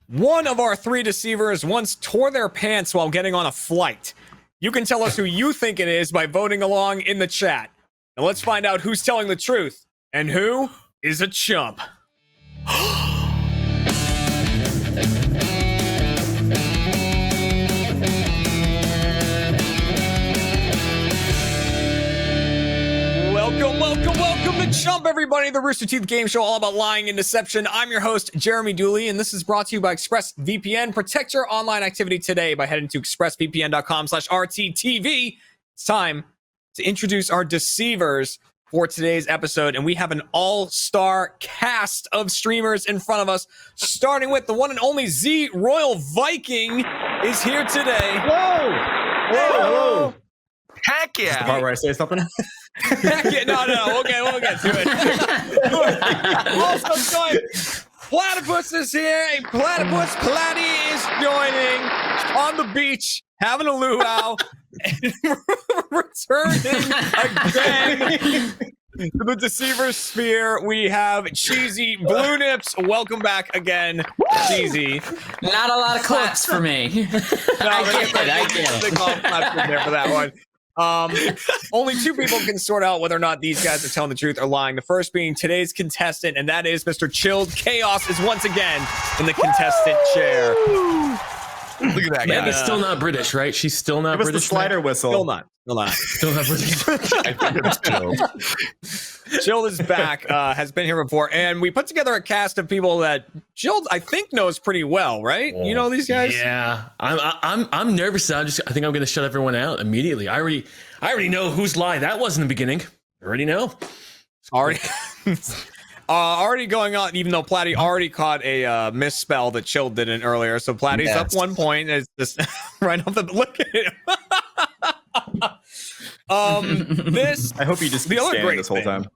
One of our three deceivers once tore their pants while getting on a flight. You can tell us who you think it is by voting along in the chat. Now let's find out who's telling the truth and who is a chump. Welcome to Chump, everybody, the Rooster Teeth game show all about lying and deception. I'm your host, Jeremy Dooley, and this is brought to you by ExpressVPN. Protect your online activity today by heading to expressvpn.com/RTTV. It's time to introduce our deceivers for today's episode, and we have an all-star cast of streamers in front of us, starting with the one and only Z Royal Viking is here today. Whoa! Heck yeah! Is this the part where I say something? Heck yeah, no, we'll get to it. Also joined, Platypus is here. A Platypus Platy is joining on the beach, having a luau, and returning again to the Deceiver Sphere. We have Cheesy Blue Nips. Welcome back again, Cheesy. Not a lot of claps for me. I get it. They call claps in there for that one. Only two people can sort out whether or not these guys are telling the truth or lying. The first being today's contestant, and that is Mr. Chilled Chaos is once again in the contestant chair. Look at that guy. Megan's still not British, right? She's still not British. Give us the slider whistle. Still not. Still not British. I think it's Chilled. Chilled is back, has been here before, and we put together a cast of people that Chilled, I think, knows pretty well, right? You know these guys? Yeah, I'm nervous. I think I'm going to shut everyone out immediately. I already know whose lie that was in the beginning. I already know. Already going on, even though Platy already caught a misspell that Chilled didn't earlier. So Platy's up 1 point. It's just right off the look at him. This I hope you just the keep other scanning great this whole thing. time.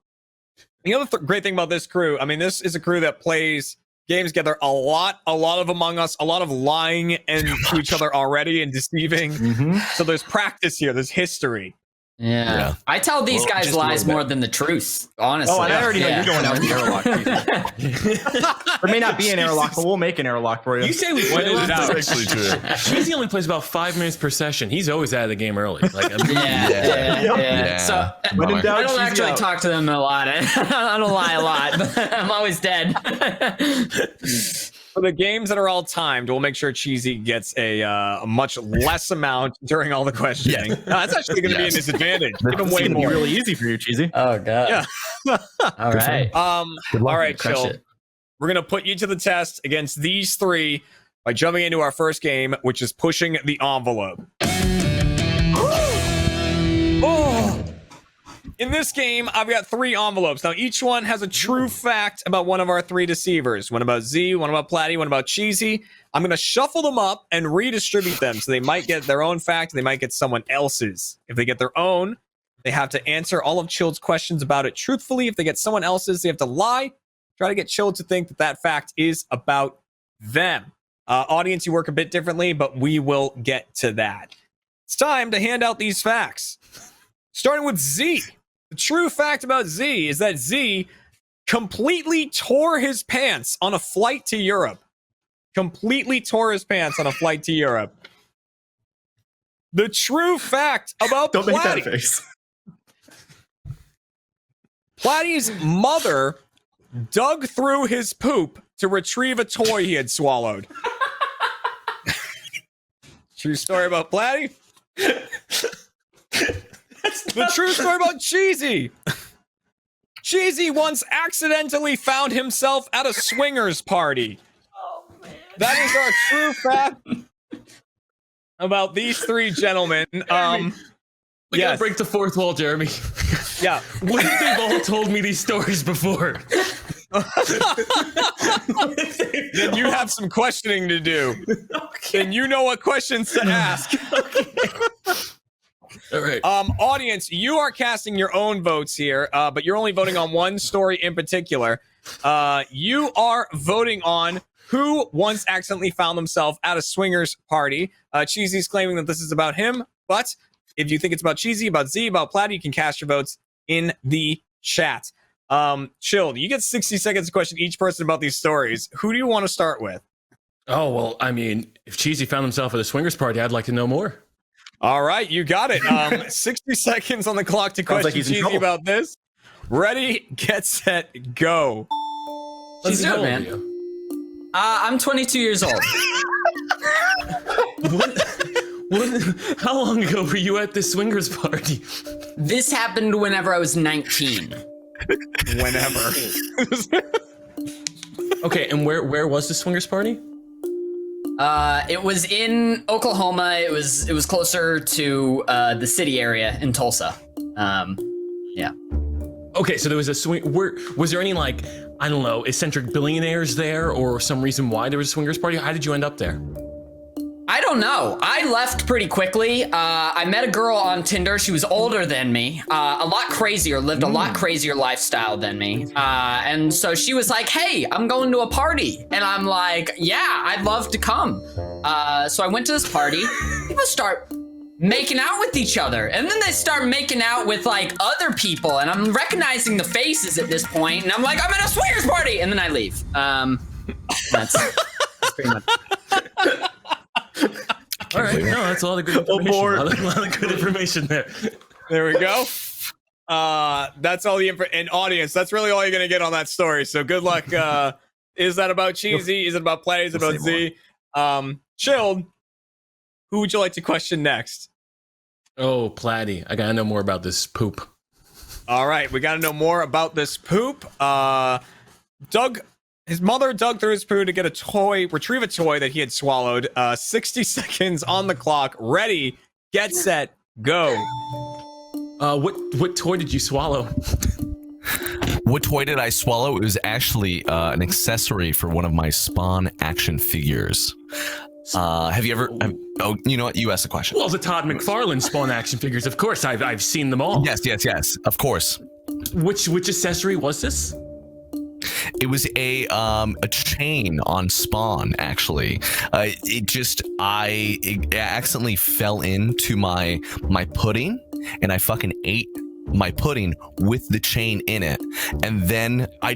The other great thing about this crew, I mean, this is a crew that plays games together a lot of Among Us, a lot of lying and to each other already and deceiving. So there's practice here. There's history. Yeah. I tell these guys just a lies little more than the truth, honestly. Oh, and I already know Yeah. you're going out the airlock. There may not be an airlock, but we'll make an airlock for you. You say we What is it play out? That's actually true. Cheesy only plays about 5 minutes per session. He's always out of the game early. Like, Yeah. So When in Bummer. doubt, I don't cheesy actually out. talk to them a lot. I don't lie a lot, but I'm always dead. For the games that are all timed, we'll make sure Cheesy gets a much less amount during all the questioning. That's actually going to be an disadvantage. Give him It's way gonna be more. really easy for you, Cheesy. Oh god. Yeah. All right. All right, Crush Chill. it. We're going to put you to the test against these three by jumping into our first game, which is pushing the envelope. Oh! In this game, I've got 3 envelopes. Now, each one has a true fact about one of our 3 deceivers. One about Z, one about Platy, one about Cheesy. I'm going to shuffle them up and redistribute them. So they might get their own fact, they might get someone else's. If they get their own, they have to answer all of Chilled's questions about it truthfully. If they get someone else's, they have to lie. Try to get Chilled to think that that fact is about them. Audience, you work a bit differently, but we will get to that. It's time to hand out these facts. Starting with Z. The true fact about Z is that Z completely tore his pants on a flight to Europe. Completely tore his pants on a flight to Europe. The true fact about Don't make that Platy. face. Platy's mother dug through his poop to retrieve a toy he had swallowed. True story about Platy. The true story about Cheesy. Cheesy once accidentally found himself at a swingers party. Oh man. That is our true fact about these 3 gentlemen. We gotta Yes. break the fourth wall, Jeremy. Yeah. What if they've all told me these stories before? Then you have some questioning to do. And you know what questions to ask. All right. Audience, you are casting your own votes here, but you're only voting on one story in particular. You are voting on who once accidentally found themselves at a swingers party. Cheesy's claiming that this is about him, but if you think it's about Cheesy, about Z, about Platy, you can cast your votes in the chat. Chilled, you get 60 seconds to question each person about these stories. Who do you want to start with? Oh, well, I mean, if Cheesy found himself at a swingers party, I'd like to know more. All right, you got it. 60 seconds on the clock to Sounds like question he's in Cheesy trouble. about this. Ready, get set, go. She's How good, old are man. you? I'm 22 years old. How long ago were you at this swingers party? This happened whenever I was 19. Whenever. Okay, and where was the swingers party? It was in Oklahoma. It was closer to the city area in Tulsa. Yeah. Okay, so there was a swing. Was there any, like, I don't know, eccentric billionaires there, or some reason why there was a swingers party? How did you end up there? I don't know. I left pretty quickly. I met a girl on Tinder. She was older than me, a lot crazier, lived a lot crazier lifestyle than me. And so she was like, hey, I'm going to a party. And I'm like, yeah, I'd love to come. So I went to this party. People start making out with each other. And then they start making out with, like, other people. And I'm recognizing the faces at this point. And I'm like, I'm at a swingers party. And then I leave. That's pretty much. All right, no, that's a lot of good information. A lot of good information there. There we go. That's all the info. And audience, that's really all you're going to get on that story. So good luck. Is that about Cheesy? Is it about Play? Is it about Z? Chilled, who would you like to question next? Oh, Platty, I gotta know more about this poop. All right, we got to know more about this poop. His mother dug through his poo to get retrieve a toy that he had swallowed. 60 seconds on the clock. Ready, get set, go. What toy did you swallow? What toy did I swallow? It was actually an accessory for one of my Spawn action figures. Have you ever? Oh, you know what? You asked the question. Well, the Todd McFarlane Spawn action figures. Of course, I've seen them all. Yes. Of course. Which accessory was this? It was a chain on Spawn. Actually, it accidentally fell into my pudding, and I fucking ate my pudding with the chain in it, and then I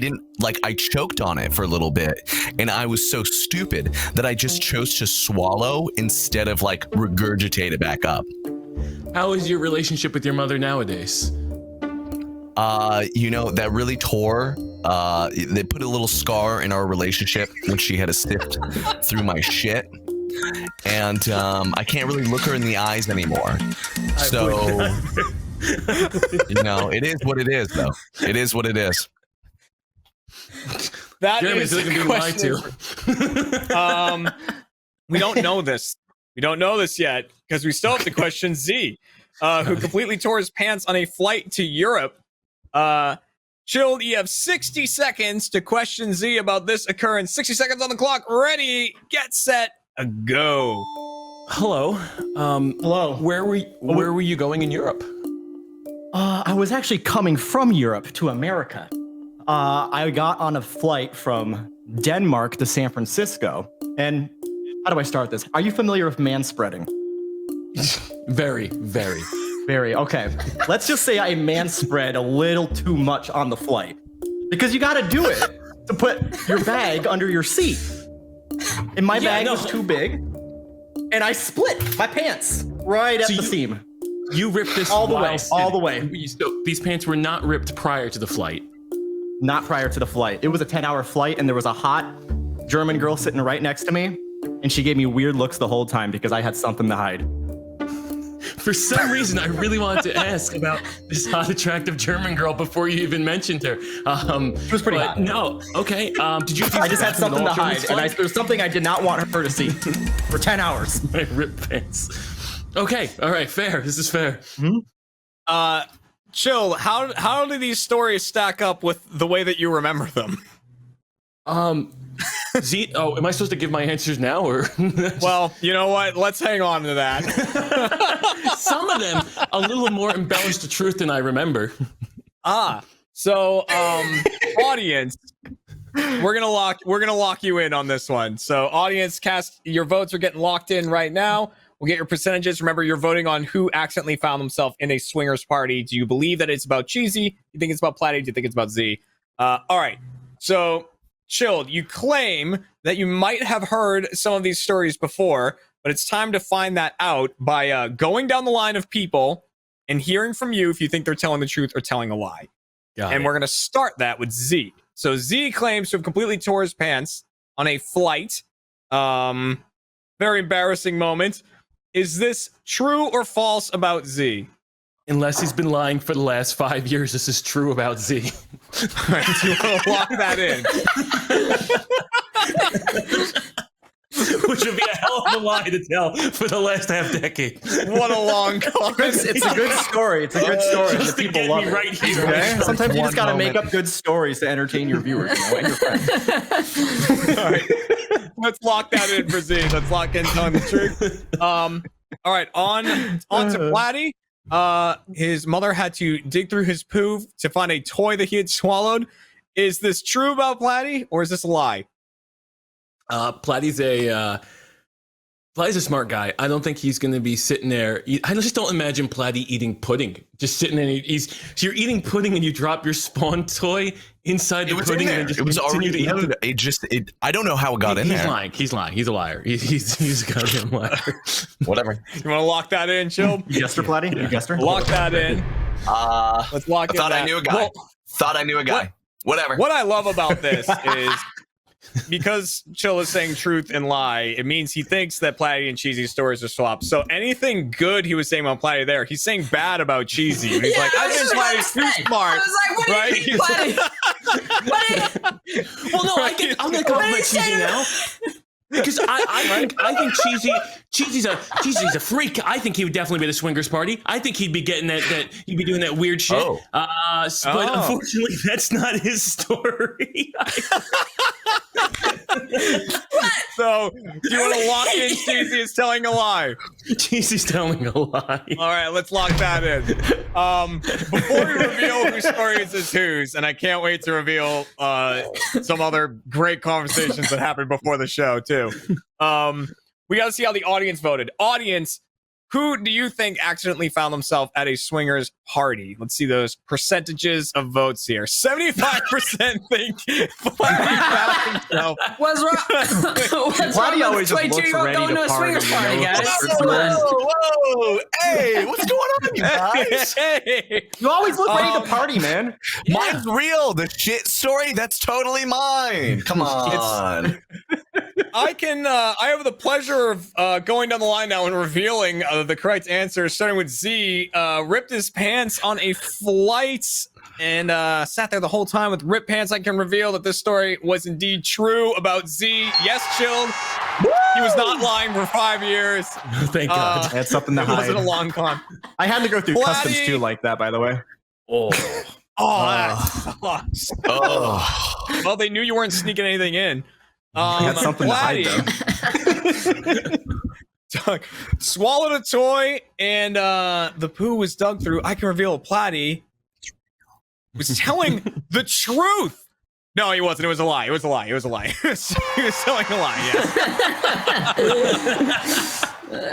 choked on it for a little bit, and I was so stupid that I just chose to swallow instead of like regurgitate it back up. How is your relationship with your mother nowadays? That really tore. They put a little scar in our relationship when she had to sift through my shit, and I can't really look her in the eyes anymore. So. It is what it is, though. It is what it is. That Jeremy, is is it gonna be lied to? We don't know this. We don't know this yet because we still have to question Z, who completely tore his pants on a flight to Europe. Chilled, you have 60 seconds to question Z about this occurrence. 60 seconds on the clock. Ready, get set, go. Hello. Hello. Where were you going in Europe? I was actually coming from Europe to America. I got on a flight from Denmark to San Francisco. And how do I start this? Are you familiar with manspreading? Very, very. Very, okay. Let's just say I manspread a little too much on the flight. Because you gotta do it to put your bag under your seat. And my bag was too big. And I split my pants right at the seam. You ripped this all the while way, sitting. all the way. So these pants were not ripped prior to the flight. Not prior to the flight. It was a 10-hour flight, and there was a hot German girl sitting right next to me, and she gave me weird looks the whole time because I had something to hide. For some reason, I really wanted to ask about this hot, attractive German girl before you even mentioned her. She was pretty hot. No, okay. Did you? I just had something to hide, and there was something I did not want her to see for 10 hours. My ripped pants. Okay, all right, fair. This is fair. Chill, how do these stories stack up with the way that you remember them? Z, am I supposed to give my answers now, or? Well, you know what? Let's hang on to that. Some of them a little more embellished the truth than I remember. So audience, we're gonna lock you in on this one. So audience, cast your votes are getting locked in right now. We'll get your percentages. Remember, you're voting on who accidentally found themselves in a swingers party. Do you believe that it's about Cheesy? You think it's about Platty? Do you think it's about Z? All right. So Chilled, you claim that you might have heard some of these stories before, but it's time to find that out by going down the line of people and hearing from you if you think they're telling the truth or telling a lie. We're going to start that with Z. So Z claims to have completely tore his pants on a flight. Very embarrassing moment. Is this true or false about Z? Unless he's been lying for the last 5 years, this is true about Z. All right, do you want to lock that in? Which would be a hell of a lie to tell for the last half decade. What a long comment. It's a good story. It's a good story. Just The to people get love me it. right here. Okay? Sometimes you just One gotta make moment. up good stories to entertain your viewers, and your friends. All right, let's lock that in for Z. Let's lock in telling the truth. All right, on to Platty. His mother had to dig through his poo to find a toy that he had swallowed. Is this true about Platty, or is this a lie? Platty's a smart guy. I don't think he's going to be sitting there. I just don't imagine Platty eating pudding. Just sitting there. So you're eating pudding and you drop your Spawn toy inside the pudding and just It was continue already. to eat It I don't know how it got in He's there. lying. He's lying. He's a liar. He's a goddamn liar. Whatever. You want to lock that in, Chill? You guessed her, Platty? You guessed her? Lock that in. Let's lock in. Thought I knew a guy. Well, Thought I knew a guy. Whatever. what I love about this is because Chill is saying truth and lie, it means he thinks that Platty and Cheesy's stories are swapped. So anything good he was saying about Platty there, he's saying bad about Cheesy. And he's like, I think Platty's too smart. I was like, what right? do you mean, Platty? Well, no, I'm going to compliment Cheesy now. Because I think Cheesy's a freak. I think he would definitely be at a swingers party. I think he'd be getting that he'd be doing that weird shit. But unfortunately, that's not his story. So do you want to lock in Cheesy is telling a lie? Cheesy's telling a lie. All right, let's lock that in. Before we reveal whose stories is whose, and I can't wait to reveal some other great conversations that happened before the show too. We got to see how the audience voted. Audience, who do you think accidentally found themselves at a swingers party? Let's see those percentages of votes here. 75% think Platty found himself. What's wrong? What's wrong with always just looks 22-year-old ready going to to a party, swingers you party, know? guys? Whoa, Come on. Whoa! Hey, what's going on, you guys? Hey. You always look ready to party, man. Mine's real. The shit story, that's totally mine. Come on. I have the pleasure of going down the line now and revealing the correct answer, starting with Z. Ripped his pants on a flight and sat there the whole time with ripped pants. I can reveal that this story was indeed true about Z. Yes, Chilled. He was not lying for 5 years. Thank God. That's something to It wasn't a hide. long con. I had to go through Platty. customs too, like that, by the way. Oh. That sucks. Oh. Well, they knew you weren't sneaking anything in. I had something to hide, though. Swallowed a toy and the poo was dug through. I can reveal Platty was telling the truth. No, he wasn't. It was a lie. It was a lie. It was a lie. He was telling a lie. Yeah.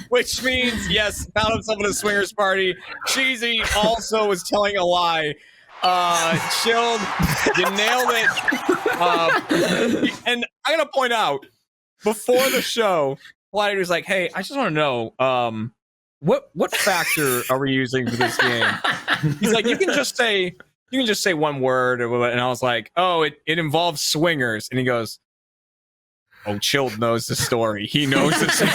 Which means, yes, found himself at a swingers party. Cheesy also was telling a lie. Chilled, you nailed it. And I gotta point out, before the show, Platty was like, "Hey, I just want to know, what factor are we using for this game?" He's like, "You can just say one word," or what. And I was like, "Oh, it involves swingers." And he goes, "Oh, Chilled knows the story. He knows the story."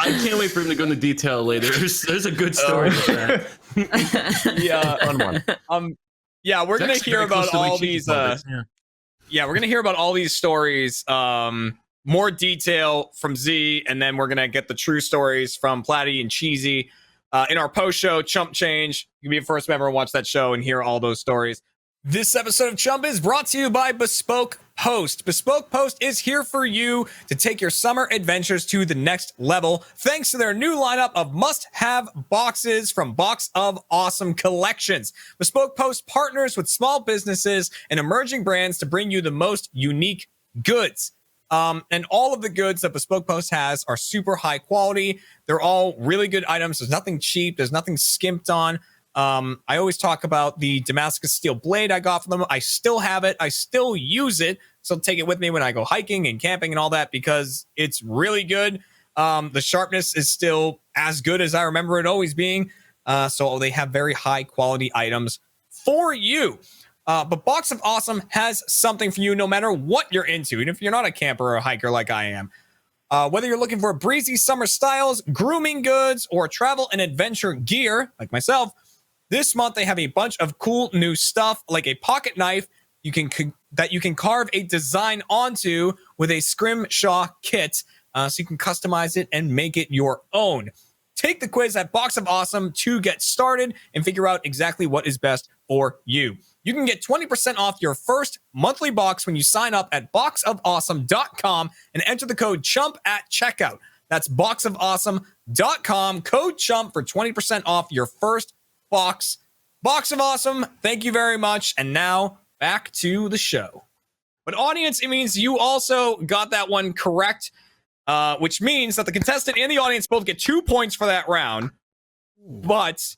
I can't wait for him to go into detail later. There's a good story with that. Yeah, Fun one. yeah, we're gonna That's hear very close about to the way all Cheesy these. told it. Yeah, we're gonna hear about all these stories. More detail from Z, and then we're gonna get the true stories from Platty and Cheesy in our post show Chump Change. You can be a first member and watch that show and hear all those stories. This episode of Chump is brought to you by Bespoke Post. Bespoke Post is here for you to take your summer adventures to the next level, thanks to their new lineup of must-have boxes from Box of Awesome collections. Bespoke Post partners with small businesses and emerging brands to bring you the most unique goods. And all of the goods that Bespoke Post has are super high quality. They're all really good items. There's nothing cheap. There's nothing skimped on. I always talk about the Damascus steel blade I got from them. I still have it. I still use it. So take it with me when I go hiking and camping and all that because it's really good. The sharpness is still as good as I remember it always being. So they have very high quality items for you. But Box of Awesome has something for you no matter what you're into. Even if you're not a camper or a hiker like I am. Whether you're looking for breezy summer styles, grooming goods, or travel and adventure gear, like myself, this month they have a bunch of cool new stuff, like a pocket knife that you can carve a design onto with a scrimshaw kit, so you can customize it and make it your own. Take the quiz at Box of Awesome to get started and figure out exactly what is best for you. You can get 20% off your first monthly box when you sign up at boxofawesome.com and enter the code CHUMP at checkout. That's boxofawesome.com, code CHUMP for 20% off your first box. Box of Awesome, thank you very much. And now back to the show. But audience, it means you also got that one correct, which means that the contestant and the audience both get 2 points for that round. But...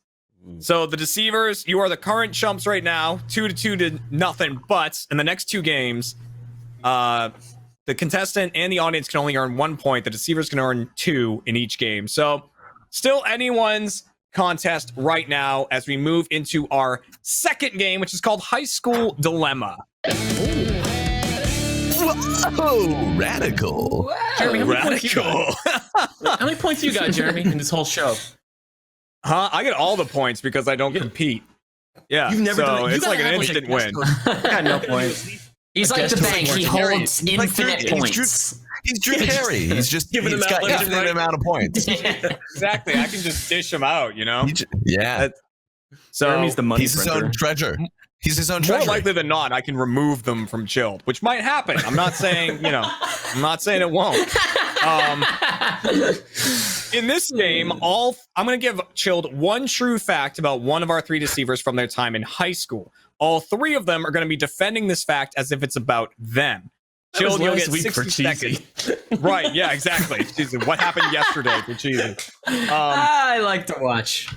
so the deceivers, you are the current chumps right now, 2-2 to nothing. But in the next two games, the contestant and the audience can only earn 1 point. The deceivers can earn 2 in each game. So still anyone's contest right now as we move into our second game, which is called High School Dilemma. Whoa, radical. Jeremy, how many points you Radical. got? How many points you got, Jeremy, in this whole show? Huh? I get all the points because I don't compete. Yeah, You've never done it. You it's gotta like an act instant a win. I got no points. He's like the bank. He holds Like infinite points. He's Drew Carey. He's just Giving he's them got out left and infinite right. amount of points. Exactly. I can just dish them out, you know? Yeah. So Jeremy's the money He's his printer. own treasure. He's his own more treasure. likely than not, I can remove them from Chilled, which might happen. I'm not saying, I'm not saying it won't. In this game, I'm going to give Chilled one true fact about one of our three deceivers from their time in high school. All three of them are going to be defending this fact as if it's about them. Chilled, you'll get 60 seconds. Right, yeah, exactly. Cheesy. What happened yesterday for Cheesy? I like to watch.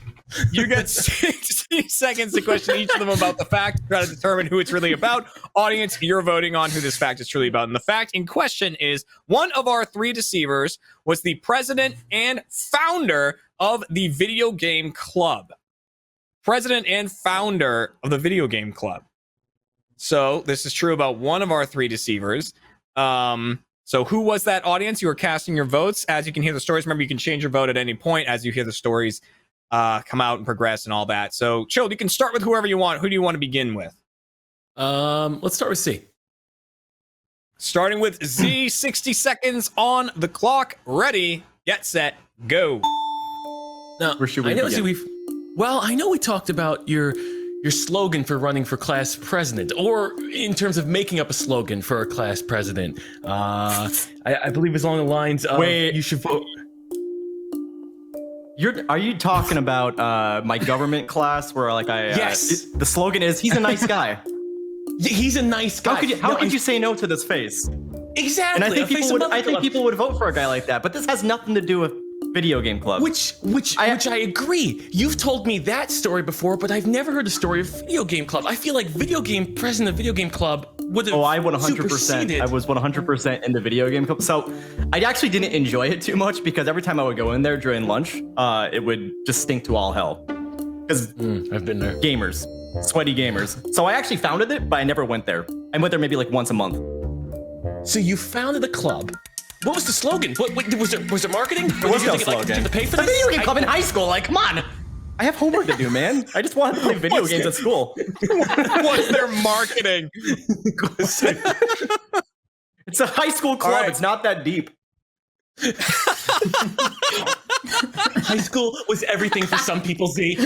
You get 60 seconds to question each of them about the fact, try to determine who it's really about. Audience, you're voting on who this fact is truly about. And the fact in question is one of our three deceivers was the president and founder of the video game club. President and founder of the video game club. So this is true about one of our three deceivers. So who was that, audience? You are casting your votes. As you can hear the stories, remember you can change your vote at any point as you hear the stories come out and progress and all that. So Chilled, you can start with whoever you want. Who do you want to begin with? Let's start with C. Starting with Z, 60 seconds on the clock. Ready, get set, go. Now, Where should we I know, begin? I know we talked about your slogan for running for class president, or in terms of making up a slogan for a class president. I believe it's along the lines of Wait. you should vote. Are you talking about my government class where like Yes. the slogan is he's a nice guy. He's a nice guy. How could you say no to this face? Exactly. And I think A face above the people would vote for a guy like that. But this has nothing to do with video game club. Which I agree. You've told me that story before, but I've never heard the story of Video Game Club. I feel like president of Video Game Club would have. Oh, I 100%. superseded. I was 100% into video game club. So I actually didn't enjoy it too much because every time I would go in there during lunch, it would just stink to all hell. Because I've been there. gamers, sweaty gamers. So I actually founded it, but I never went there. I went there maybe like once a month. So you founded a club. What was the slogan? What was it marketing? There was no slogan. Did you pay for The this? video game club in high school. Like, come on. I have homework to do, man. I just want to play video What's games it? at school. What's their marketing? It's a high school club. right. It's not that deep. High school was everything for some people, Z.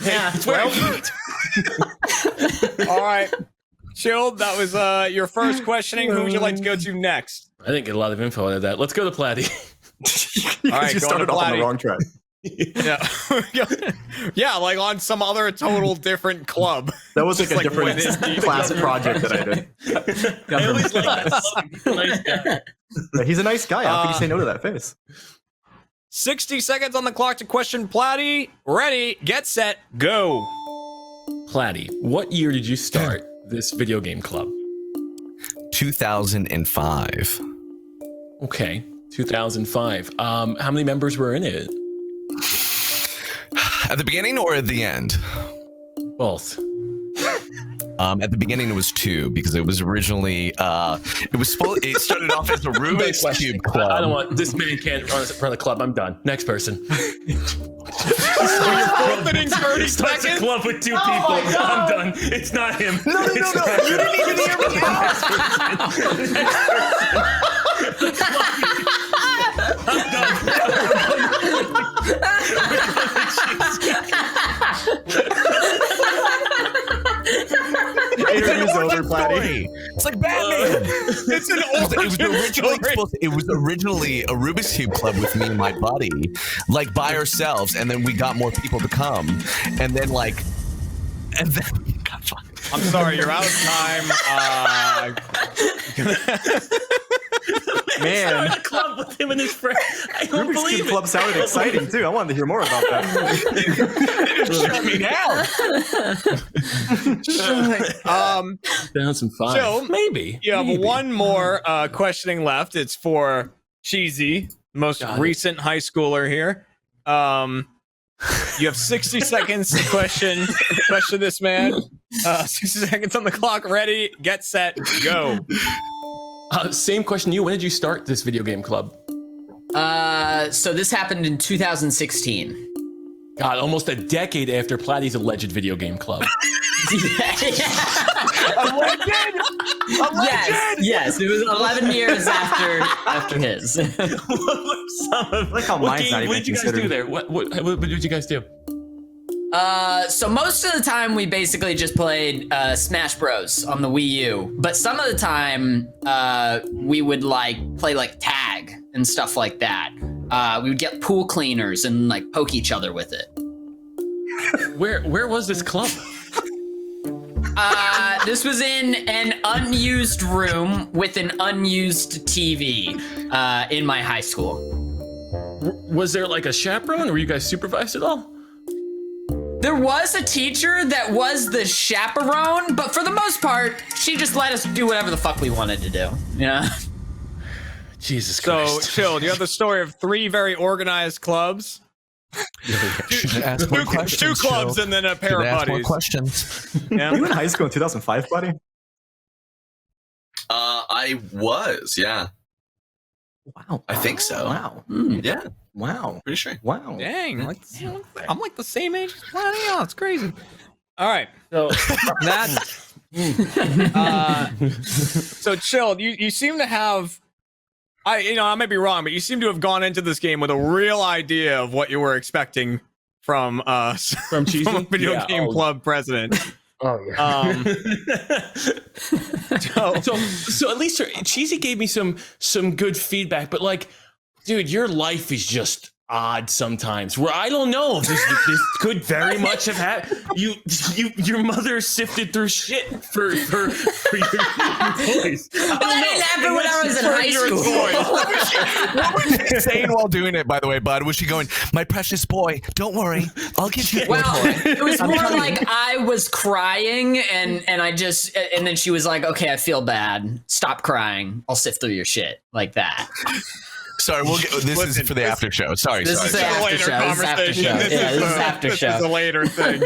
Yeah. It's where I eat. All right. Chilled, that was your first questioning. Who would you like to go to next? I didn't get a lot of info out of that. Let's go to Platy. All right, you go started to off on the Platy. wrong track. Yeah. Yeah, like on some other total different club. That was like Just a different within- class project that I did. I always like that slogan. He's a nice guy. He's a nice guy. How could you say no to that face? 60 seconds on the clock to question Platty. Ready, get set, go. Platty, what year did you start this video game club? 2005. Okay, 2005. How many members were in it? At the beginning or at the end? Both. At the beginning, it was 2 because it was originally it started off as a Rubik's Cube club. I don't want this man can't run the club. I'm done. Next person. Opening 30 Starts a seconds. club with 2 people. I'm done. It's not him. No. You didn't even hear me out. I'm done. Interview's over, Platty. It's like Batman. It's an It was originally a Rubik's Cube club with me and my buddy, like by ourselves, and then we got more people to come, and then God, fuck. I'm sorry, you're out of time. Man, A club with him and his friend. I don't Rubik's believe Cube it. Club sounded exciting too. I wanted to hear more about that. Shut me down. Down some fun. So, maybe You have maybe. one more questioning left. It's for Cheesy, the most Got it. recent high schooler here. You have 60 seconds to question this man. 60 seconds on the clock. Ready, get set, go. Same question to you. When did you start this video game club? So this happened in 2016. God, almost a decade after Platty's alleged video game club. Yes, it was 11 years after his. What were some of, Like how what mine's not what even did you guys considered. do there? What did you guys do? So most of the time we basically just played Smash Bros on the Wii U, but some of the time we would play tag and stuff like that. We would get pool cleaners and poke each other with it. Where was this club? This was in an unused room with an unused TV in my high school. Was there a chaperone, or were you guys supervised at all? There was a teacher that was the chaperone, but for the most part, she just let us do whatever the fuck we wanted to do. Yeah. Jesus So, Christ. Chill, you have the story of 3 very organized clubs. Should ask more questions. 2 clubs Chill. and then a pair Should of ask more buddies. questions. Yeah. You were in high school in 2005, buddy? I was, yeah. Wow. I think so. Wow. Yeah, Wow. pretty sure. Wow. Dang, I'm the same age as Platty. Oh, it's crazy. All right. So, That's so Chill. You seem to have, I may be wrong, but you seem to have gone into this game with a real idea of what you were expecting from us, From Cheesy? from a video Yeah, game club president. oh yeah. So, So at least Cheesy gave me some good feedback, but dude, your life is just odd sometimes. Where I don't know, this could very much have happened. Your mother sifted through shit for your toys. But that didn't happen when I was in high school. What was she saying while doing it, by the way, bud? Was she going, my precious boy, don't worry, I'll get you a Well, toy. it was more like I was crying and then she was like, okay, I feel bad. Stop crying. I'll sift through your shit like that. Sorry, this is for the after show. Sorry. This is the after show. This is after show. Yeah, this is after this show. is a later thing.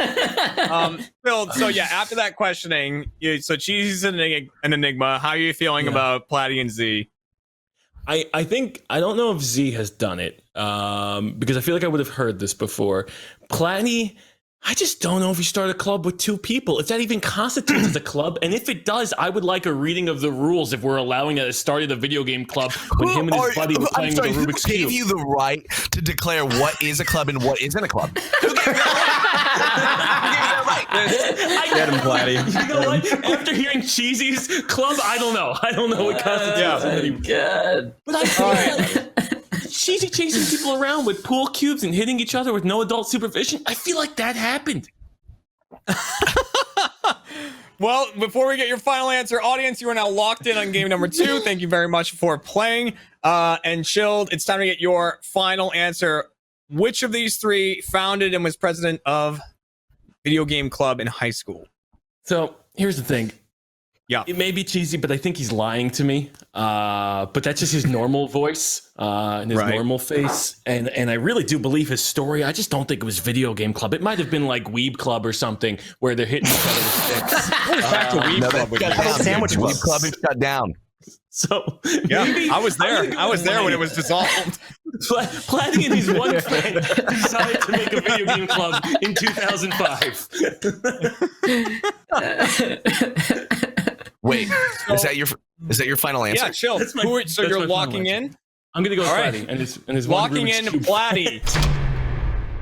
Phil, so yeah, after that questioning, so Cheesy's an enigma. How are you feeling about Platty and Z? I think I don't know if Z has done it because I feel like I would have heard this before. Platty, I just don't know if you start a club with 2 people. If that even constitutes as a club, and if it does, I would like a reading of the rules if we're allowing it started a video game club when him and his buddy were playing with a Rubik's who gave Cube. you the right to declare what is a club and what isn't a club? Who gave you that right? Get him, Platty. You know what? After hearing Cheesy's club, I don't know. I don't know what constitutes anymore. God. But I feel like Cheesy chasing people around with pool cubes and hitting each other with no adult supervision. I feel like that happened. Well, before we get your final answer, audience, you are now locked in on game number 2. Thank you very much for playing. And Chilled, it's time to get your final answer. Which of these 3 founded and was president of Video Game Club in high school? So here's the thing. Yeah. It may be cheesy, but I think he's lying to me. But that's just his normal voice and his normal face. And I really do believe his story. I just don't think it was Video Game Club. It might have been like Weeb Club or something where they're hitting each other with sticks. Back to Weeb Club. Sandwich Club. Weeb Club is shut down. So Yeah, maybe I was there. I was there when it was dissolved. Platty and his one friend decided to make a video game club in 2005. Wait, is that your final answer? Yeah, Chill. That's my- so that's you're my final locking answer. in? I'm gonna go with All right. Platty and his one Locking Rubik's in Cube. Platty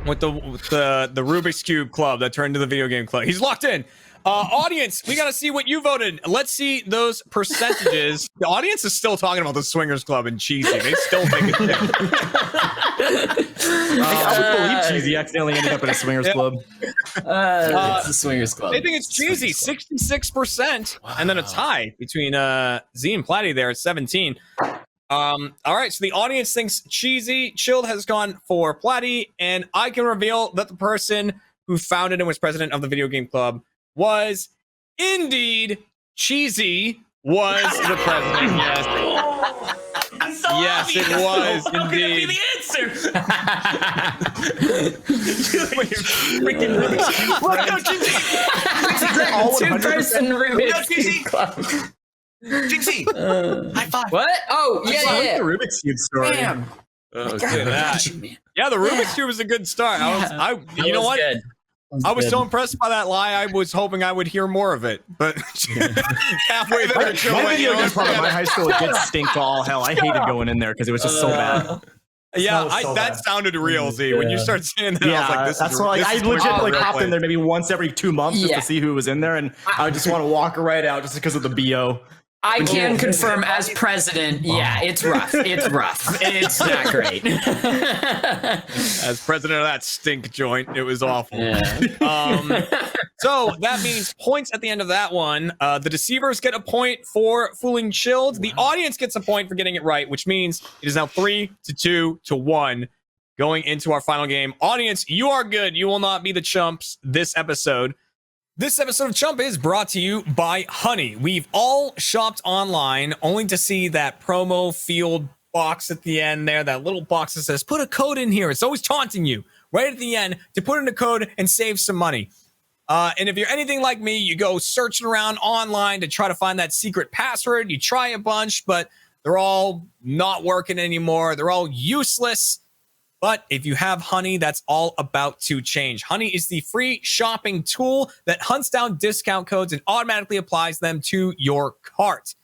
with the Rubik's Cube club that turned into the video game club. He's locked in. Audience, we got to see what you voted. Let's see those percentages. The audience is still talking about the Swingers Club and cheesy. They still think it's I would believe Cheesy accidentally ended up in a swingers club. It's the Swingers Club. They think it's cheesy, 66%, and then a tie between Z and Platty there at 17. All right, so the audience thinks cheesy. Chilled has gone for Platty, and I can reveal that the person who founded and was president of the video game club was indeed cheesy. Was the president? Yes. Yes, it was How could it be indeed. the answer? Freaking Rubik's Cube. Two-person Rubik's Cube Club. Jinxie, high five. What? Oh, I yeah, like yeah. the Rubik's Cube story. Damn. Oh, Look at good. that. Yeah, the Rubik's Cube was a good start. You know what? Good. I was so impressed by that lie. I was hoping I would hear more of it, but halfway through, Chill My went, video you know game club at what? my high school it did stink to all hell. I hated going in there because it was just so bad. Yeah, That was so that bad. sounded real, Z. When you started saying that, I was Yeah, like, this that's is why this I is legit a like real hopped in place. there maybe once every 2 months just Yeah. to see who was in there, and I would just want to walk right out just because of the BO. I can confirm as president, yeah, it's rough. It's rough. It's not great. As president of that stink joint, it was awful. So that means points at the end of that one. The deceivers get a point for fooling Chilled. The audience gets a point for getting it right, which means it is now 3-2-1 going into our final game. Audience, you are good. You will not be the chumps this episode. This episode of Chump is brought to you by Honey. We've all shopped online only to see that promo field box at the end there, that little box that says, put a code in here. It's always taunting you right at the end to put in a code and save some money. And if you're anything like me, you go searching around online to try to find that secret password. You try a bunch, but they're all not working anymore. They're all useless. But if you have Honey, that's all about to change. Honey is the free shopping tool that hunts down discount codes and automatically applies them to your cart.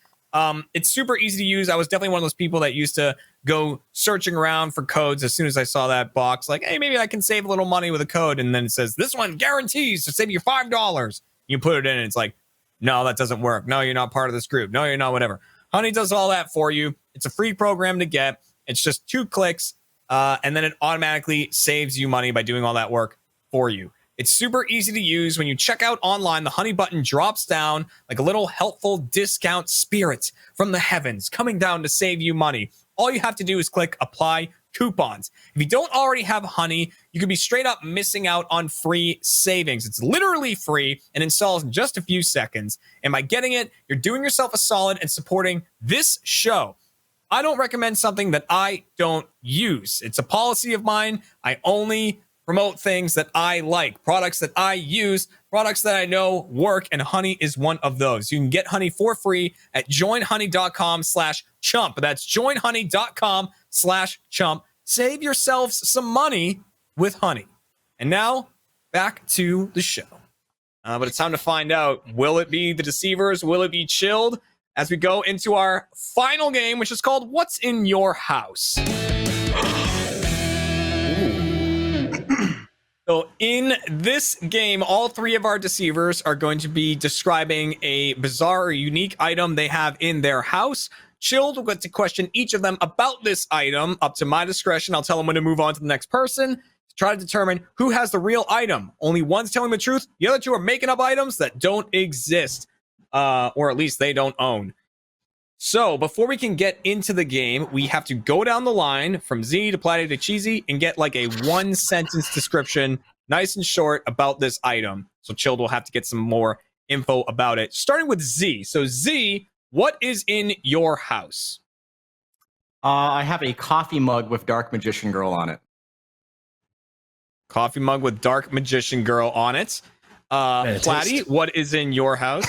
It's super easy to use. I was definitely one of those people that used to go searching around for codes as soon as I saw that box. Like, hey, maybe I can save a little money with a code. And then it says, this one guarantees to save you $5. You put it in and it's like, no, that doesn't work. No, you're not part of this group. No, you're not, whatever. Honey does all that for you. It's a free program to get. It's just 2 clicks. And then it automatically saves you money by doing all that work for you. It's super easy to use. When you check out online, the Honey button drops down like a little helpful discount spirit from the heavens coming down to save you money. All you have to do is click apply coupons. If you don't already have Honey, you could be straight up missing out on free savings. It's literally free and installs in just a few seconds. And by getting it, you're doing yourself a solid and supporting this show. I don't recommend something that I don't use. It's a policy of mine. I only promote things that I like, products that I use, products that I know work, and Honey is one of those. You can get Honey for free at joinhoney.com/chump. That's joinhoney.com/chump. Save yourselves some money with Honey. And now, back to the show. But it's time to find out, will it be the Deceivers? Will it be Chilled? As we go into our final game, which is called What's in Your House? So in this game, all 3 of our deceivers are going to be describing a bizarre or unique item they have in their house. Chilled will get to question each of them about this item. Up to my discretion, I'll tell them when to move on to the next person. to try to determine who has the real item. Only one's telling the truth. The other two are making up items that don't exist, or at least they don't own. So before we can get into the game, we have to go down the line from Z to Platy to Cheesy and get like a 1-sentence description, nice and short, about this item. So Chilled will have to get some more info about it. Starting with Z. So Z, what is in your house? I have a coffee mug with Dark Magician Girl on it. Coffee mug with Dark Magician Girl on it. Platy, what is in your house?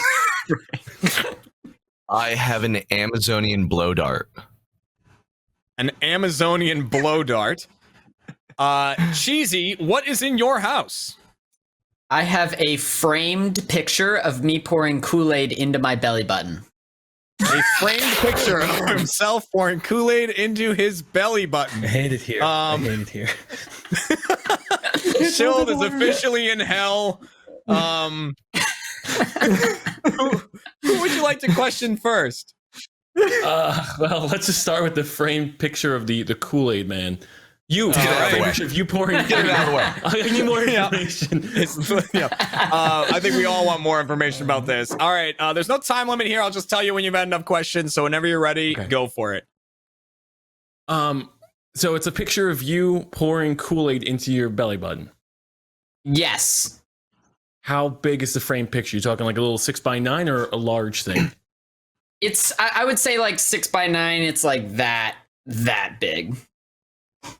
I have an Amazonian blow dart. An Amazonian blow dart. Cheesy, what is in your house? I have a framed picture of me pouring Kool-Aid into my belly button. A framed picture of himself pouring Kool-Aid into his belly button. I hate it here. I hate it here. Chilled is officially in hell. Who would you like to question first? Well, let's just start with the framed picture of the Kool-Aid man. You, framed picture of you pouring. Get it out of the way. I need more information. I think we all want more information about this. All right, there's no time limit here. I'll just tell you when you've had enough questions. So whenever you're ready, go for it. So it's a picture of you pouring Kool-Aid into your belly button. Yes. How big is the framed picture? You talking like a little 6x9 or a large thing? It's I would say like 6x9. It's like that big.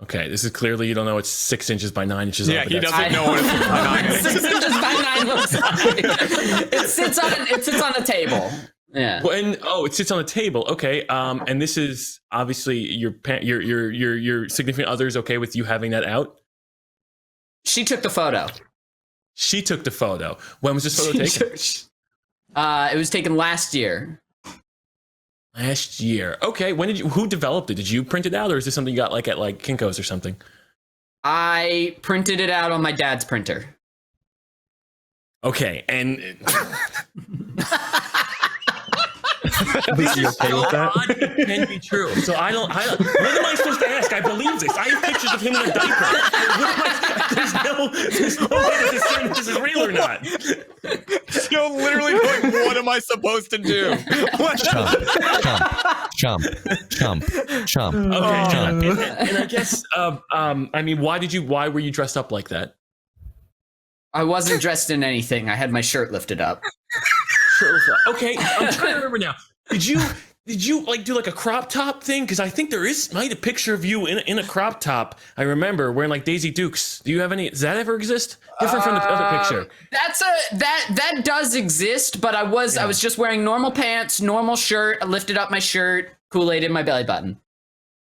Okay, this is clearly you don't know it's 6 inches by 9 inches. Yeah, he doesn't know what a 6x9 is. 6 inches by 9 looks like. It sits on a table. Yeah. It sits on a table. Okay. And this is obviously your significant other is okay with you having that out. She took the photo. She took the photo. When was this photo taken? It was taken last year. Last year. Okay. Who developed it? Did you print it out, or is this something you got like at like Kinko's or something? I printed it out on my dad's printer. Okay. And Is he okay with that? odd it can be true. So I don't. What am I supposed to ask? I believe this. I have pictures of him in a diaper. There's no way to discern if this is real or not. You're literally going, what am I supposed to do? Chump. Okay. And I guess, I mean, why were you dressed up like that? I wasn't dressed in anything. I had my shirt lifted up. Okay, I'm trying to remember now. Did you like do like a crop top thing? Because I think there might a picture of you in a crop top. I remember wearing like Daisy Dukes. Do you have any? Does that ever exist? Different from the other picture. That does exist, but I was just wearing normal pants, normal shirt. I lifted up my shirt, Kool-Aid in my belly button.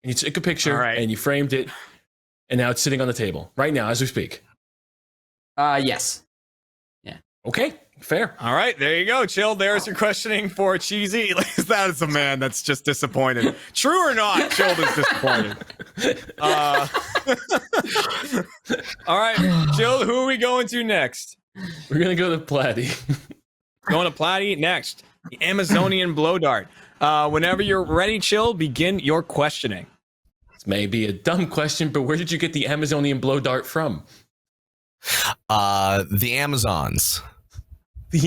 And you took a picture and you framed it, and now it's sitting on the table right now as we speak. Yes. Yeah. Okay. Fair. All right, there you go, Chill. There's your questioning for Cheesy. That is a man that's just disappointed. True or not, Chill is disappointed. All right, Chill, who are we going to next? We're going to go to Platy. Going to Platy next. The Amazonian blow dart. Whenever you're ready, Chill, begin your questioning. This may be a dumb question, but where did you get the Amazonian blow dart from? The Amazons. When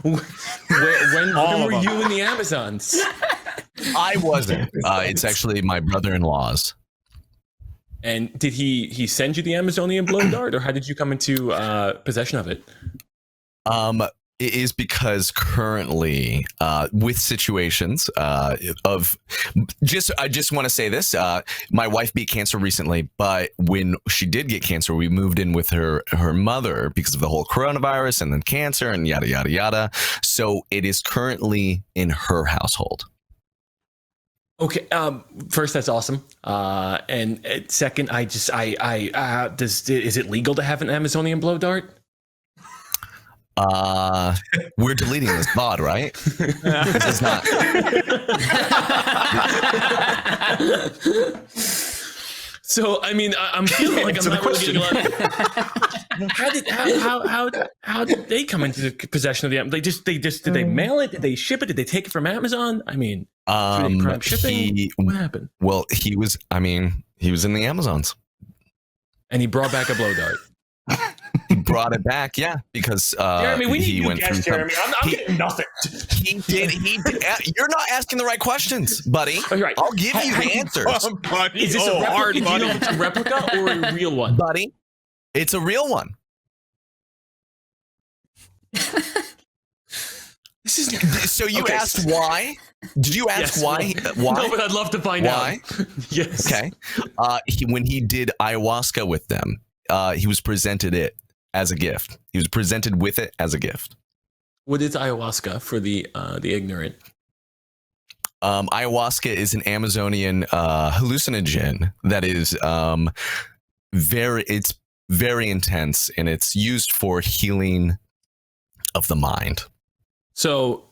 were you in the Amazons? I wasn't. It's actually my brother-in-law's. And did he send you the Amazonian blow dart, or how did you come into possession of it? It is because currently, with situations I just want to say this. My wife beat cancer recently, but when she did get cancer, we moved in with her mother because of the whole coronavirus and then cancer and yada, yada, yada. So it is currently in her household. Okay. First, that's awesome. And second, is it legal to have an Amazonian blow dart? We're deleting this VOD, right? This is not. So, I mean, I'm feeling like I'm not really getting a lot. How did they come into possession of the? Did they mail it? Did they ship it? Did they take it from Amazon? I mean, prime shipping. What happened? Well, he was in the Amazons. And he brought back a blow dart. He brought it back, yeah, because Jeremy, we need he you went guess, through Jeremy. I'm getting nothing. He did. You're not asking the right questions, buddy. Oh, you're right. I'll give you the answers, Is this a replica? Do you know if it's a replica or a real one? buddy. It's a real one. This is So you Okay. asked why? Did you ask Yes. why? Why? No, but I'd love to find Why? out. Yes. Okay. When he did ayahuasca with them, he was presented it as a gift. He was presented with it as a gift. What is ayahuasca for the ignorant? Ayahuasca is an Amazonian hallucinogen that is very intense, and it's used for healing of the mind. So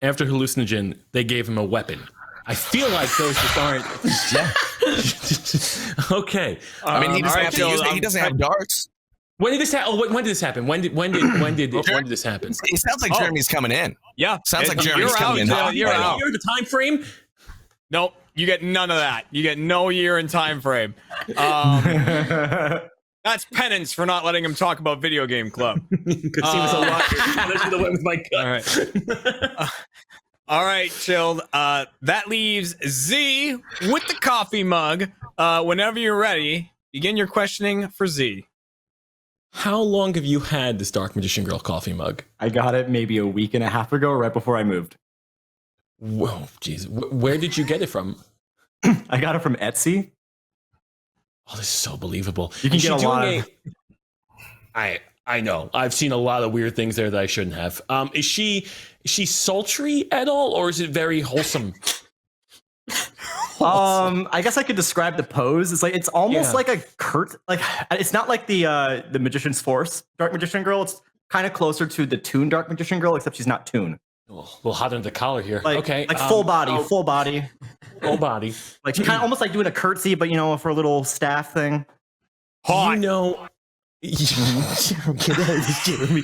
after hallucinogen, they gave him a weapon. I feel like those just aren't. Yeah. Okay. I mean, he doesn't all right, have to Jill, use it. He doesn't have darts. When did this happen? Oh, when did this happen? When did this happen? It sounds like Jeremy's coming in. Yeah. Sounds like You're Jeremy's coming in. out, Jill, you're out. Year, the time frame. Nope. You get none of that. You get no year and time frame. That's penance for not letting him talk about Video Game Club. Because he was a lot. That's the way with my cut. All right. All right, Chilled. That leaves Z with the coffee mug. Whenever you're ready, begin your questioning for Z. How long have you had this Dark Magician Girl coffee mug? I got it maybe a week and a half ago, right before I moved. Whoa, jeez. Where did you get it from? I got it from Etsy. Oh, this is so believable. You can Is get she a lot doing of- I know. I've seen a lot of weird things there that I shouldn't have. Is she sultry at all, or is it very wholesome? I guess I could describe the pose. It's almost Yeah. like a it's not like the Magician's Force Dark Magician Girl. It's kind of closer to the Toon Dark Magician Girl, except she's not Toon. A little hot under the collar here. Like, okay. like full body. Full body. Like she's kind of almost like doing a curtsy, but for a little staff thing. Hot. You know. Get out of this, Jeremy.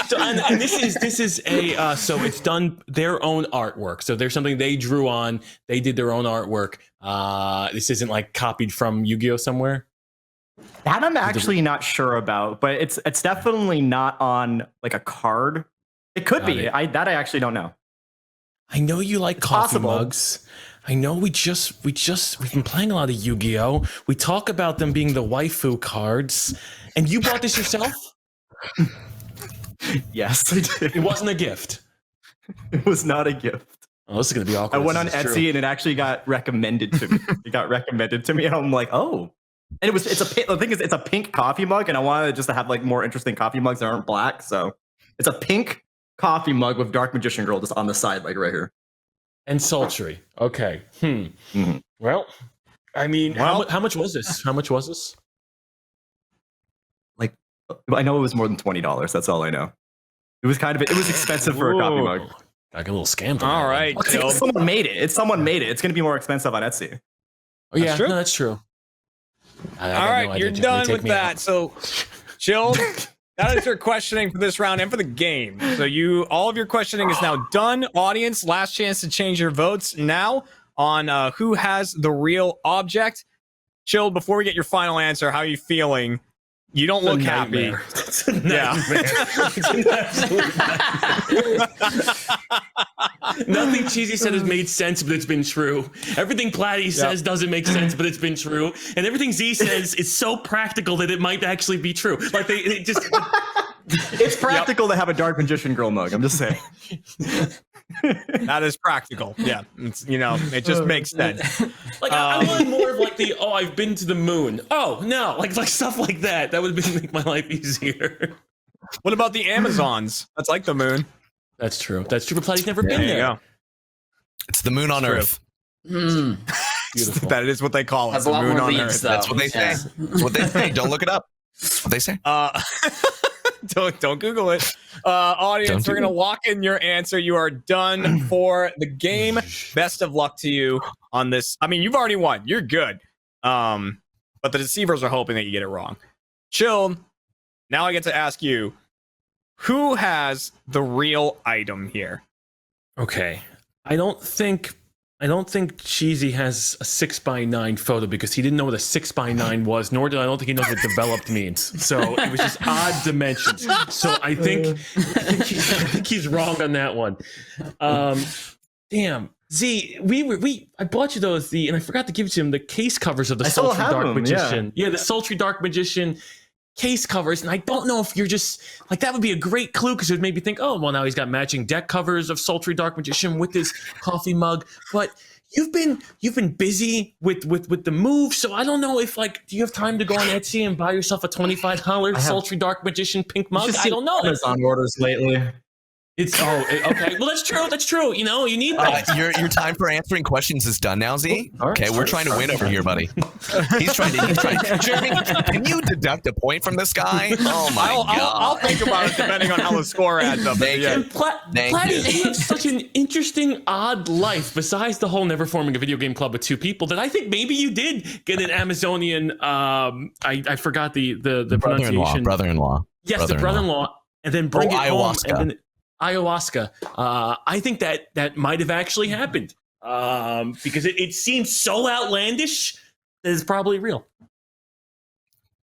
So, and this is a so it's done their own artwork. So there's something they drew on. They did their own artwork. This isn't like copied from Yu-Gi-Oh somewhere. That I'm actually not sure about, but it's definitely not on like a card. It could be. I actually don't know. I know you like coffee possible. mugs. I know we've been playing a lot of Yu-Gi-Oh. We talk about them being the waifu cards, and you bought this yourself? Yes, I did. It wasn't a gift. It was not a gift. Oh, this is gonna be awkward. I went on This is Etsy true. and it actually got recommended to me. It got recommended to me, and I'm like, oh. And the thing is, it's a pink coffee mug, and I wanted just to have like more interesting coffee mugs that aren't black. So it's a pink coffee mug with Dark Magician Girl just on the side, like right here. And sultry. Okay. Mhm. Well, I mean, how much was this? How much was this? Like, I know it was more than $20. That's all I know. It was expensive for a coffee mug. Like a little scam. All right, Jill. Someone made it. Someone made it. It's going to be more expensive on Etsy. Oh yeah, true. no, that's true. All right, you're done with that. So, Chilled, that is your questioning for this round and for the game. So all of your questioning is now done. Audience, last chance to change your votes now on who has the real object. Chilled, before we get your final answer, how are you feeling? You don't look happy. It's a nightmare. It's an absolute nightmare. Nothing Cheesy said has made sense, but it's been true. Everything Platty says doesn't make sense, but it's been true. And everything Z says is so practical that it might actually be true. Like they just. It's practical to have a Dark Magician Girl mug. I'm just saying. That is practical. Yeah, it just makes sense. Like I wanted more of like I've been to the moon. Oh no, like stuff like that. That would make my life easier. What about the Amazons? That's like the moon. That's true. That's true. But Platty's never been There you there. go. It's the moon on True. Earth. Beautiful. That is what they call it. Has The a lot moon more on leaves, Earth. though. That's what they say. That's what they say. Don't look it up. That's what they say. Don't Google it. Audience, we're gonna lock in your answer. You are done for the game. Best of luck to you on this. I mean, you've already won. You're good. But the deceivers are hoping that you get it wrong. Chill. Now I get to ask you, who has the real item here? Okay. I don't think I don't think Cheesy has a 6x9 photo because he didn't know what a 6x9 was, nor I don't think he knows what developed means. So it was just odd dimensions. So I think he's wrong on that one. Damn. Z, I bought you those, and I forgot to give it to him, the case covers of the Sultry Dark Magician. Yeah, the Sultry Dark Magician case covers, and I don't know if you're just like, that would be a great clue because it would make me think, oh well, now he's got matching deck covers of Sultry Dark Magician with his coffee mug. But you've been busy with the move, so I don't know if, like, do you have time to go on Etsy and buy yourself a $25 Sultry Dark Magician pink mug? I don't know. Amazon orders lately. It's okay. Well, that's true. That's true. You know, you need that. Your time for answering questions is done now, Z. Okay, we're trying to win over here, buddy. He's trying. Jeremy, can you deduct a point from this guy? Oh my god! I'll think about it depending on how the score adds up. Thank you. Platty, you have such an interesting, odd life. Besides the whole never forming a video game club with two people, that I think maybe you did get an Amazonian. I forgot the pronunciation. Brother-in-law. Yes, the brother-in-law, and then bring it ayahuasca. home. And then, ayahuasca. I think that might have actually happened because it seems so outlandish that it's probably real.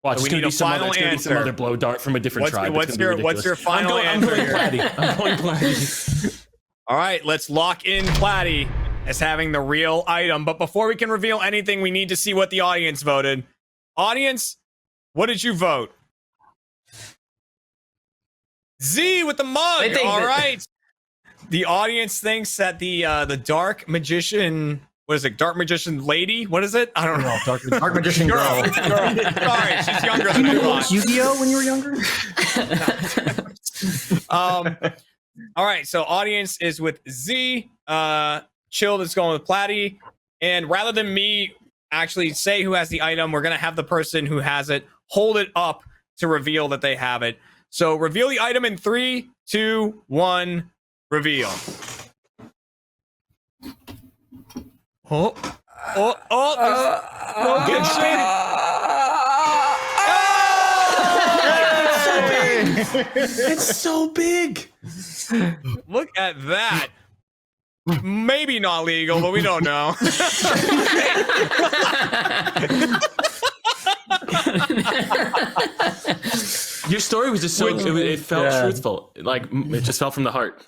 Watch, So we it's need gonna a be some final other, it's gonna be some answer. other blow dart from a different tribe. What's your final answer? I'm going Platty. All right, let's lock in Platty as having the real item. But before we can reveal anything, we need to see what the audience voted. Audience, what did you vote? Z with the mug. All right. The audience thinks that the Dark Magician, what is it? Dark Magician lady? What is it? I don't know. Dark Magician girl. Sorry, she's younger than me. Yu-Gi-Oh when you were younger? All right, so audience is with Z. Chilled is going with Platty. And rather than me actually say who has the item, we're going to have the person who has it hold it up to reveal that they have it. So reveal the item in 3, 2, 1, reveal. Oh, good shit. It's so big. Look at that. Maybe not legal, but we don't know. Your story was just so it felt truthful. Like it just felt from the heart.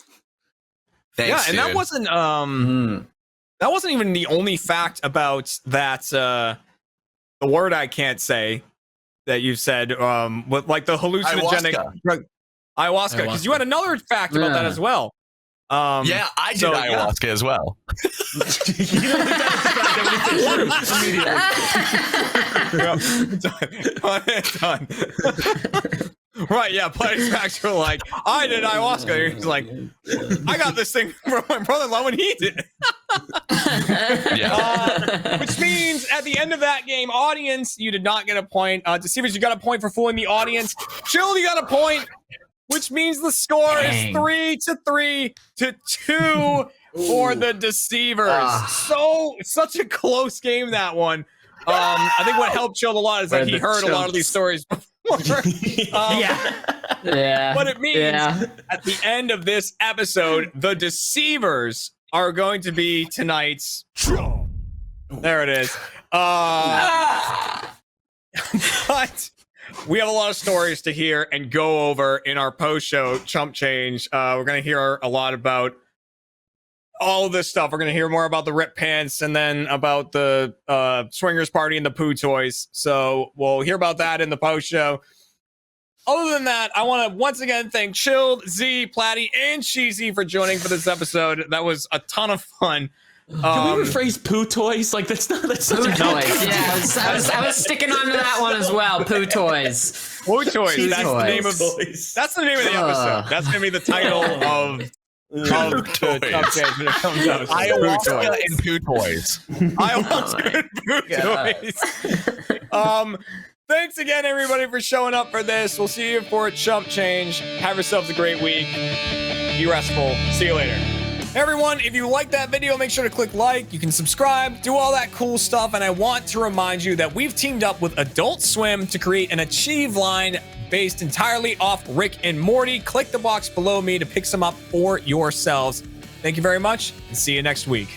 Thanks, and that wasn't that wasn't even the only fact about that the word I can't say that you said with like the hallucinogenic drug ayahuasca, because you had another fact about that as well. Yeah, I did ayahuasca as well. Done. Right, yeah, Platty's facts were like, I did ayahuasca. He's like, I got this thing from my brother-in-law when he did. Which means at the end of that game, audience, you did not get a point. Deceivers, you got a point for fooling the audience. Chill, you got a point. Which means the score is 3-3 to 2 for the Deceivers. Such a close game, that one. I think what helped Chill a lot is that he heard a lot of these stories before. What it means at the end of this episode, the Deceivers are going to be tonight's. There it is. But we have a lot of stories to hear and go over in our post-show Chump Change. We're going to hear a lot about all of this stuff. We're going to hear more about the Rip Pants and then about the Swingers Party and the Poo Toys. So we'll hear about that in the post-show. Other than that, I want to once again thank Chilled, Z, Platty, and Cheesy for joining for this episode. That was a ton of fun. Can we rephrase Poo Toys? Like that's such Poo Toys. Yeah, I was sticking on to that one as well. Poo Toys. Poo Toys. That's the name of the episode. That's gonna be the title of the Chump Change when it comes out. Ayahuasca and Poo Toys. Ayahuasca and Poo Toys. Thanks again, everybody, for showing up for this. We'll see you for Chump Change. Have yourselves a great week. Be restful. See you later. Everyone, if you like that video, make sure to click like. You can subscribe, do all that cool stuff. And I want to remind you that we've teamed up with Adult Swim to create an Achieve line based entirely off Rick and Morty. Click the box below me to pick some up for yourselves. Thank you very much, and see you next week.